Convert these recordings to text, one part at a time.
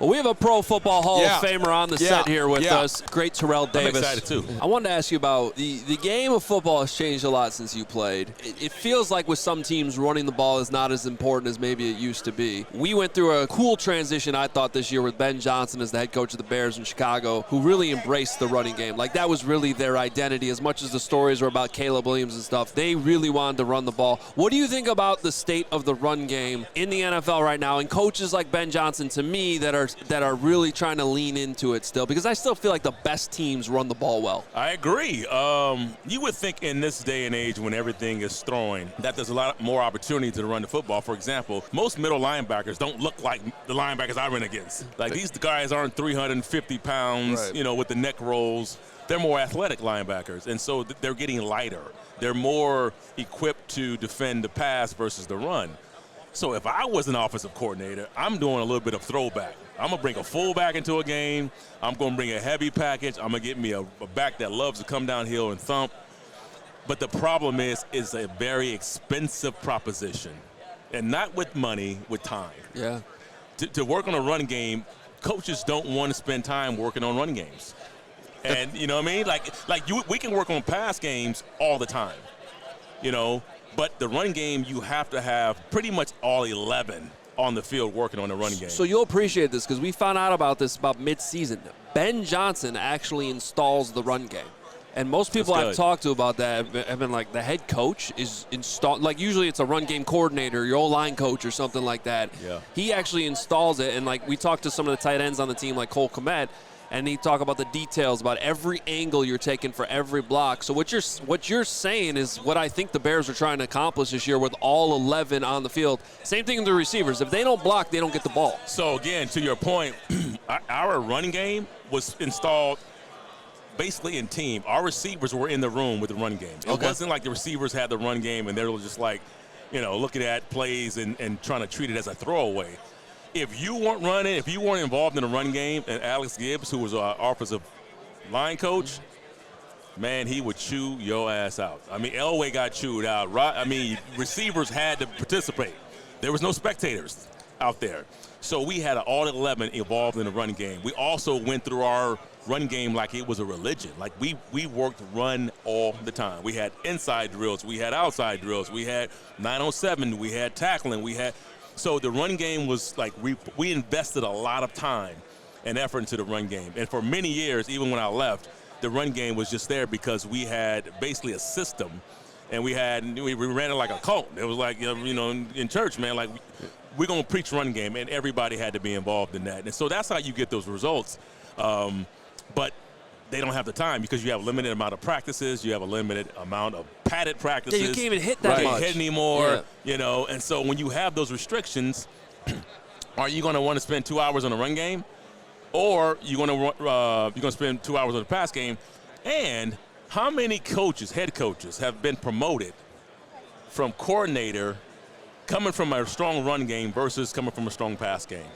Well, we have a Pro Football Hall of Famer on the set here with us. Great Terrell Davis. I'm excited, too. I wanted to ask you about the game of football has changed a lot since you played. It feels like with some teams, running the ball is not as important as maybe it used to be. We went through a cool transition, I thought, this year with Ben Johnson as the head coach of the Bears in Chicago, who really embraced the running game. Like, that was really their identity. As much as the stories were about Caleb Williams and stuff, they really wanted to run the ball. What do you think about the state of the run game in the NFL right now, and coaches like Ben Johnson, to me, that are really trying to lean into it still? Because I still feel like the best teams run the ball well. I agree. You would think in this day and age when everything is throwing that there's a lot more opportunity to run the football. For example, most middle linebackers don't look like the linebackers I run against. Like, these guys aren't 350 pounds, with the neck rolls. They're more athletic linebackers, and so they're getting lighter. They're more equipped to defend the pass versus the run. So if I was an offensive coordinator, I'm doing a little bit of throwback. I'm going to bring a fullback into a game. I'm going to bring a heavy package. I'm going to get me a back that loves to come downhill and thump. But the problem is a very expensive proposition, and not with money, with time. Yeah. To work on a run game, coaches don't want to spend time working on run games. And you know what I mean? We can work on pass games all the time, but the run game, you have to have pretty much all 11 on the field working on the run game. So you'll appreciate this because we found out about this about mid-season. Ben Johnson actually installs the run game. And most people I've talked to about that have been like, the head coach is installed. Like, usually it's a run game coordinator, your O-line coach or something like that. Yeah. He actually installs it. And, like, we talked to some of the tight ends on the team, like Cole Kmet, and he talk about the details about every angle you're taking for every block. So what you're saying is what I think the Bears are trying to accomplish this year with all 11 on the field. Same thing with the receivers. If they don't block, they don't get the ball. So, again, to your point, our running game was installed basically in team. Our receivers were in the room with the run game. It wasn't like the receivers had the run game and they were just like, looking at plays and trying to treat it as a throwaway. If you weren't running, if you weren't involved in the run game, and Alex Gibbs, who was our offensive line coach, man, he would chew your ass out. I mean, Elway got chewed out. Receivers had to participate. There was no spectators out there. So we had all 11 involved in the run game. We also went through our run game like it was a religion. Like, we worked run all the time. We had inside drills. We had outside drills. We had 9-on-7. We had tackling. So the run game was like we invested a lot of time and effort into the run game. And for many years, even when I left, the run game was just there because we had basically a system, and we ran it like a cult. It was like, in church, man, like, we're going to preach run game, and everybody had to be involved in that. And so that's how you get those results. But they don't have the time because you have a limited amount of practices. You have a limited amount of padded practices. Yeah, you can't even hit that much. You can't hit anymore, And so when you have those restrictions, are you going to want to spend 2 hours on a run game, or you're going to spend 2 hours on a pass game? And how many head coaches, have been promoted from coordinator coming from a strong run game versus coming from a strong pass game?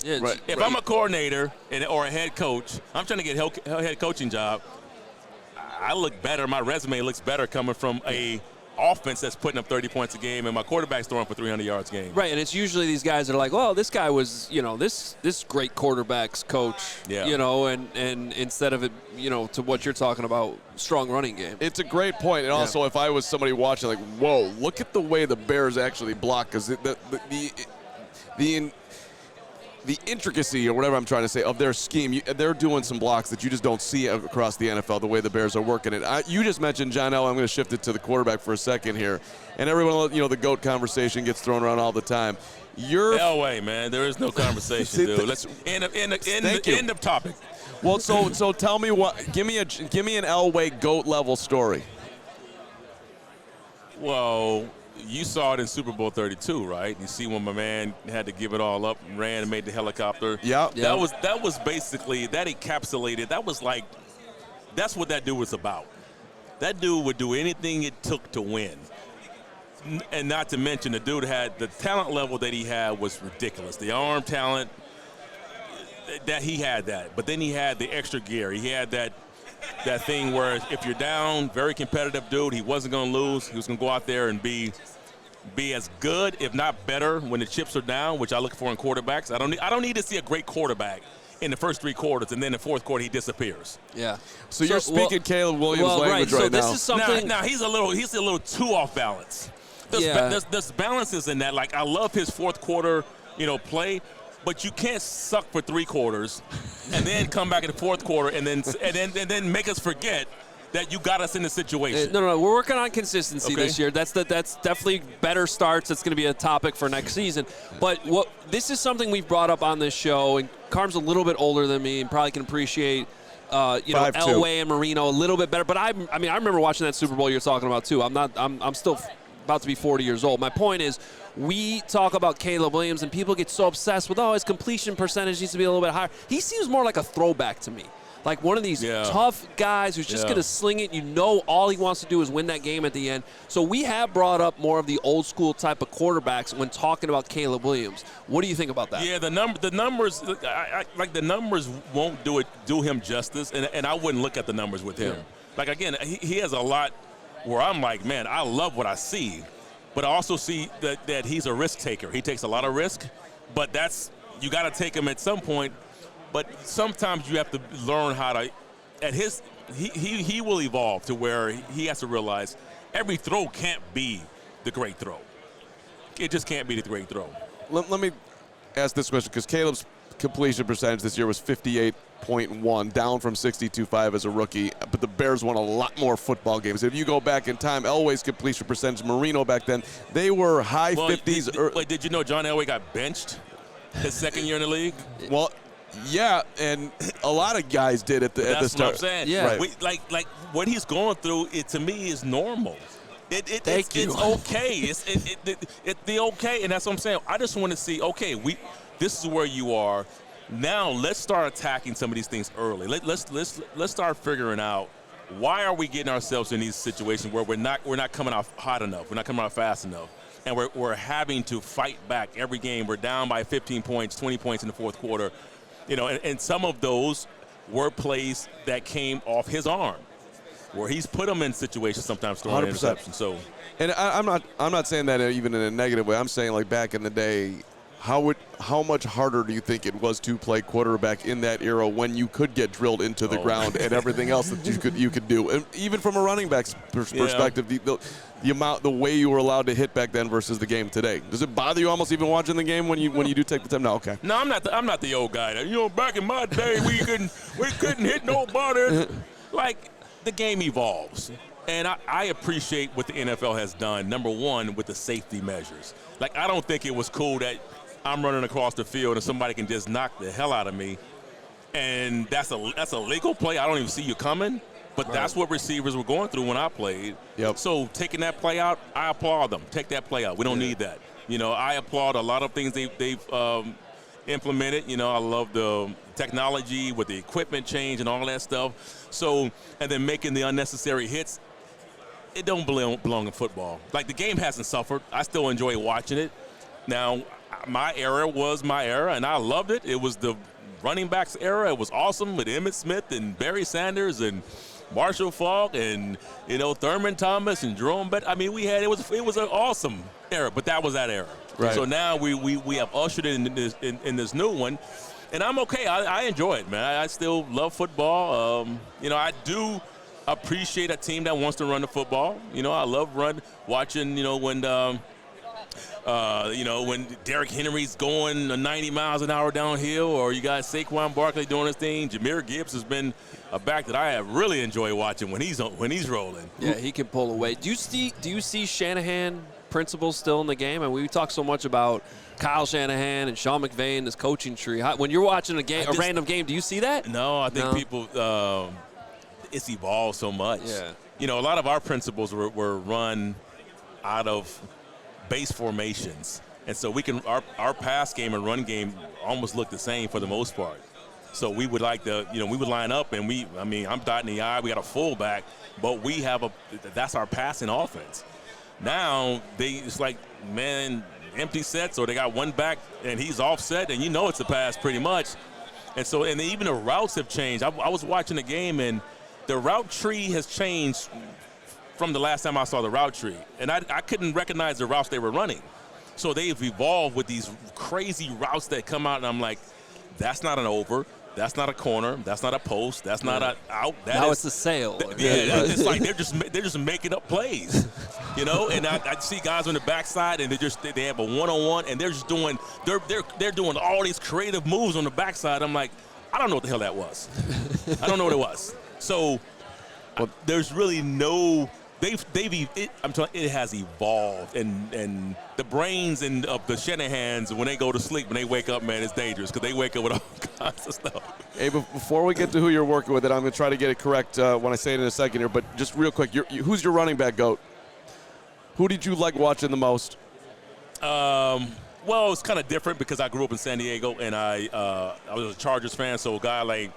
Yeah, If I'm a coordinator or a head coach, I'm trying to get a head coaching job, I look better. My resume looks better coming from a offense that's putting up 30 points a game and my quarterback's throwing for 300 yards a game. Right, and it's usually these guys that are like, well, this guy was, this great quarterback's coach, and instead of it, to what you're talking about, strong running game. It's a great point. And also, if I was somebody watching, like, whoa, look at the way the Bears actually block, because the intricacy, or whatever I'm trying to say, of their scheme, they're doing some blocks that you just don't see across the NFL, the way the Bears are working it. You just mentioned John Elway. I'm going to shift it to the quarterback for a second here. And everyone, the GOAT conversation gets thrown around all the time. Elway, man, there is no conversation, dude. Let's end of topic. Well, so tell me give me an Elway GOAT level story. Well, you saw it in Super Bowl 32, right? You see when my man had to give it all up and ran and made the helicopter. Yeah. That was basically, that encapsulated, that's what that dude was about. That dude would do anything it took to win. And not to mention, the dude had, the talent level that he had was ridiculous. The arm talent, that he had that. But then he had the extra gear. He had that thing where if you're down, very competitive dude, he wasn't going to lose. He was going to go out there and be be as good, if not better, when the chips are down, which I look for in quarterbacks. I don't need to see a great quarterback in the first 3 quarters, and then in the fourth quarter he disappears. Yeah. So you're speaking Caleb Williams language right now. This is something. Now he's a little too off balance. There's balances in that. Like, I love his fourth quarter, play, but you can't suck for 3 quarters and then come back in the fourth quarter and then make us forget that you got us in the situation. No. We're working on consistency this year. That's definitely better starts. That's going to be a topic for next season. But this is something we've brought up on this show, and Carm's a little bit older than me and probably can appreciate Elway and Marino a little bit better. But I remember watching that Super Bowl you're talking about too. I'm still about to be 40 years old. My point is, we talk about Caleb Williams and people get so obsessed with, his completion percentage needs to be a little bit higher. He seems more like a throwback to me. Like one of these tough guys who's just going to sling it. All he wants to do is win that game at the end. So we have brought up more of the old school type of quarterbacks when talking about Caleb Williams. What do you think about that? Yeah, the numbers, the numbers won't do him justice, and I wouldn't look at the numbers with him. Yeah. Like, again, he has a lot where I'm like, man, I love what I see, but I also see that he's a risk taker. He takes a lot of risk, but you got to take him at some point. But sometimes you have to learn how to, he will evolve to where he has to realize every throw can't be the great throw. It just can't be the great throw. Let me ask this question, because Caleb's completion percentage this year was 58.1, down from 62.5 as a rookie. But the Bears won a lot more football games. If you go back in time, Elway's completion percentage, Marino back then, they were high 50s. Wait, did you know John Elway got benched his second year in the league? Well, yeah, and a lot of guys did at the start. That's what I'm saying. Yeah. Right. Like what he's going through, it to me is normal. It's okay. It's the okay, and that's what I'm saying. I just want to see. Okay, this is where you are. Now let's start attacking some of these things early. Let's start figuring out why are we getting ourselves in these situations where we're not coming out hot enough. We're not coming out fast enough. And we're having to fight back every game. We're down by 15 points, 20 points in the fourth quarter. And some of those were plays that came off his arm, where he's put them in situations sometimes throwing an interception. So, and I'm not saying that even in a negative way. I'm saying, like, back in the day, how much harder do you think it was to play quarterback in that era when you could get drilled into the ground and everything else that you could do, and even from a running back's perspective, the way you were allowed to hit back then versus the game today. Does it bother you almost even watching the game when you do take the time? No, okay. No, I'm not the old guy. Back in my day, we couldn't hit nobody. Like, the game evolves, and I appreciate what the NFL has done. Number one, with the safety measures. Like, I don't think it was cool that I'm running across the field and somebody can just knock the hell out of me, and that's a legal play. I don't even see you coming. But that's what receivers were going through when I played. Yep. So taking that play out, I applaud them. Take that play out. We don't need that. I applaud a lot of things they've implemented. I love the technology with the equipment change and all that stuff. So, and then making the unnecessary hits. It don't belong in football. Like, the game hasn't suffered. I still enjoy watching it. Now, my era was my era, and I loved it. It was the running backs era. It was awesome with Emmitt Smith and Barry Sanders and Marshall Faulk and Thurman Thomas and Jerome Bettis. I mean, it was an awesome era, but that was that era. Right. So now we have ushered in this new one, and I'm okay. I enjoy it, man. I still love football. I do appreciate a team that wants to run the football. I love watching. When Derrick Henry's going 90 miles an hour downhill, or you got Saquon Barkley doing his thing. Jahmyr Gibbs has been a back that I have really enjoyed watching when he's rolling. Yeah, he can pull away. Do you see Shanahan principles still in the game? And we talk so much about Kyle Shanahan and Sean McVay and this coaching tree. When you're watching a random game, do you see that? No, I think people it's evolved so much. Yeah. A lot of our principles were run out of base formations, and so our pass game and run game almost look the same for the most part. So we would we would line up, and I'm dotting the I. We got a fullback, but that's our passing offense. Now it's like, man, empty sets, or they got one back and he's offset, and it's a pass pretty much. And so, and even the routes have changed. I was watching the game, and the route tree has changed from the last time I saw the route tree. And I couldn't recognize the routes they were running. So they've evolved with these crazy routes that come out, and I'm like, that's not an over. That's not a corner. That's not a post. That's not a out. Now it's a sail. It's like they're just making up plays, you know. And I see guys on the backside, and they have a one-on-one, and they're just doing they're doing all these creative moves on the backside. I'm like, I don't know what the hell that was. I don't know what it was. So there's really no. It has evolved, and the brains of the Shanahans, when they go to sleep, when they wake up, man, it's dangerous because they wake up with all kinds of stuff. Hey, before we get to who you're working with, I'm going to try to get it correct when I say it in a second here, but just real quick, who's your running back GOAT? Who did you like watching the most? Well, it's kind of different because I grew up in San Diego, and I was a Chargers fan, so a guy like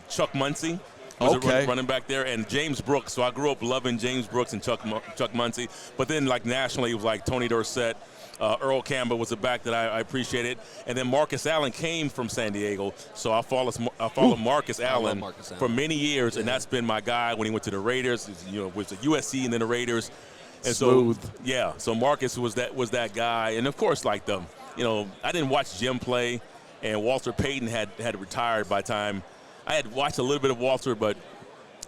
Chuck Muncie was running back there, and James Brooks. So I grew up loving James Brooks and Chuck Muncie. But then, like, nationally, it was like Tony Dorsett. Earl Campbell was a back that I appreciated. And then Marcus Allen came from San Diego. So I followed Marcus Allen for many years, and that's been my guy when he went to the Raiders, with the USC and then the Raiders. And Smooth. So Marcus was that guy. And, of course, like I didn't watch Jim play, and Walter Payton had retired by the time. I had watched a little bit of Walter, but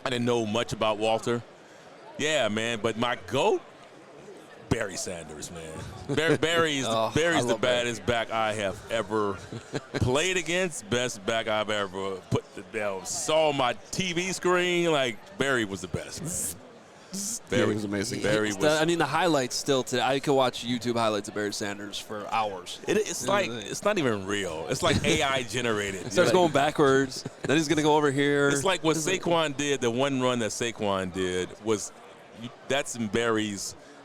I didn't know much about Walter. Yeah, man. But my GOAT, Barry Sanders, man. Barry's the baddest back I have ever played against. Best back I've ever saw on my TV screen. Like, Barry was the best. Barry was amazing. The highlights still today. I could watch YouTube highlights of Barry Sanders for hours. It's like it's not even real. It's like AI generated. It starts going backwards. Then he's going to go over here. It's like what Saquon did. The one run that Saquon did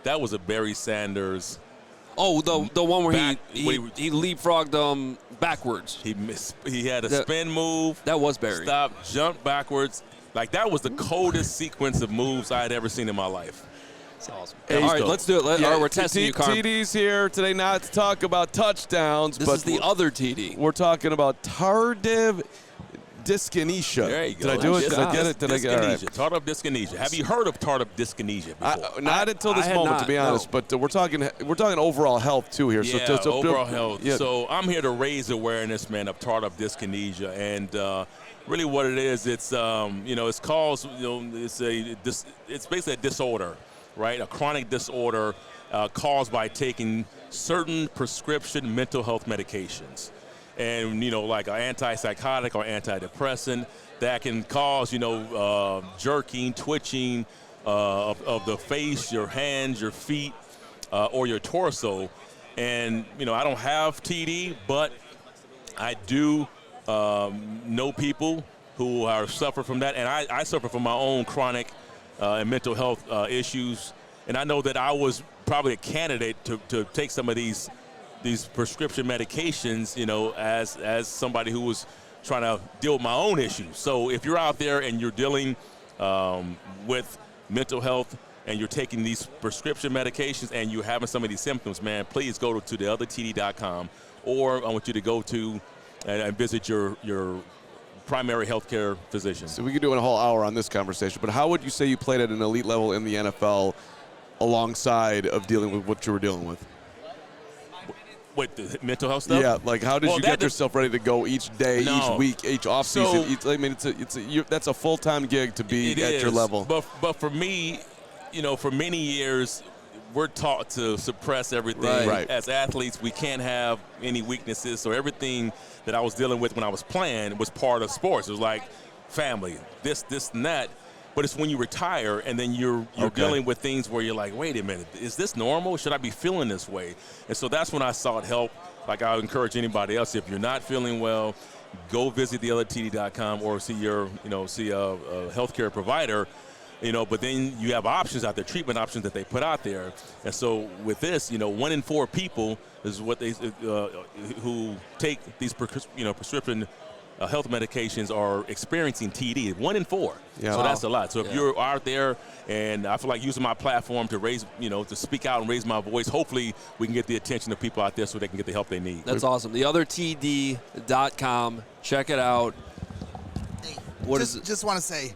that was a Barry Sanders. Oh, the one where he leapfrogged backwards. He had a spin move. That was Barry. Stop, jump backwards. Like, that was the coldest sequence of moves I had ever seen in my life. That's awesome. All right, let's do it. All right, we're testing you, Carm. TD's here today not to talk about touchdowns. This is the other TD. We're talking about Tardive dyskinesia. There you go. Did I do it? Did I get it? Did I get it? Right. Tardive dyskinesia. Have you heard of Tardive dyskinesia before? Not until this moment, to be honest. No. But we're talking overall health too here. Yeah, so overall health. Yeah. So I'm here to raise awareness, man, of Tardive dyskinesia, and really what it is, it's it's caused, it's basically a disorder, right? A chronic disorder caused by taking certain prescription mental health medications. And, like an antipsychotic or antidepressant that can cause, jerking, twitching of the face, your hands, your feet, or your torso. And, I don't have TD, but I do know people who are suffer from that. And I suffer from my own chronic and mental health issues. And I know that I was probably a candidate to take some of these prescription medications, as somebody who was trying to deal with my own issues. So if you're out there and you're dealing with mental health and you're taking these prescription medications and you're having some of these symptoms, man, please go to theothertd.com, or I want you to go to and visit your primary healthcare physician. So we could do a whole hour on this conversation, but how would you say you played at an elite level in the NFL alongside of dealing with what you were dealing with? What, the mental health stuff? Yeah, like how did you get yourself ready to go each day, each week, each offseason? That's a full-time gig to be at your level. But for me, for many years, we're taught to suppress everything. Right. As athletes, we can't have any weaknesses. So everything that I was dealing with when I was playing was part of sports. It was like family, this, and that. But it's when you retire and then you're dealing with things where you're like, wait a minute, is this normal? Should I be feeling this way? And so that's when I sought help. Like I would encourage anybody else, if you're not feeling well, go visit theothertd.com or see a healthcare provider. But then you have options out there, treatment options that they put out there. And so with this, 1 in 4 people is what they who take these prescription health medications are experiencing TD. 1 in 4. Yeah. So that's a lot. So if you're out there, and I feel like using my platform to raise, to speak out and raise my voice, hopefully we can get the attention of people out there so they can get the help they need. That's awesome. Theothertd.com. Check it out. Just want to say,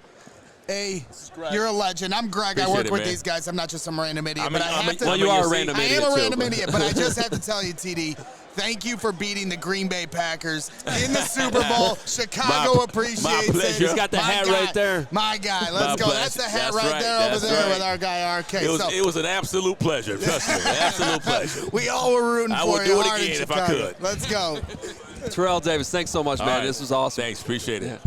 Hey, you're a legend. I'm Greg. Appreciate I work it, with man. these guys. I'm not just some random idiot. But you are a random I idiot, am a too. random idiot, but I just have to tell you, TD, thank you for beating the Green Bay Packers in the Super Bowl. Chicago appreciates my it. pleasure. He's got the hat right there. My guy. Let's My go. pleasure. That's the hat That's right right. there over That's there right. with our guy, RK. It was an absolute pleasure. Trust me, an absolute pleasure. We all were rooting I for would you do it hard in again if I Chicago. could. Let's go. Terrell Davis, thanks so much, All man. right. This was awesome. Thanks, appreciate it. Yeah.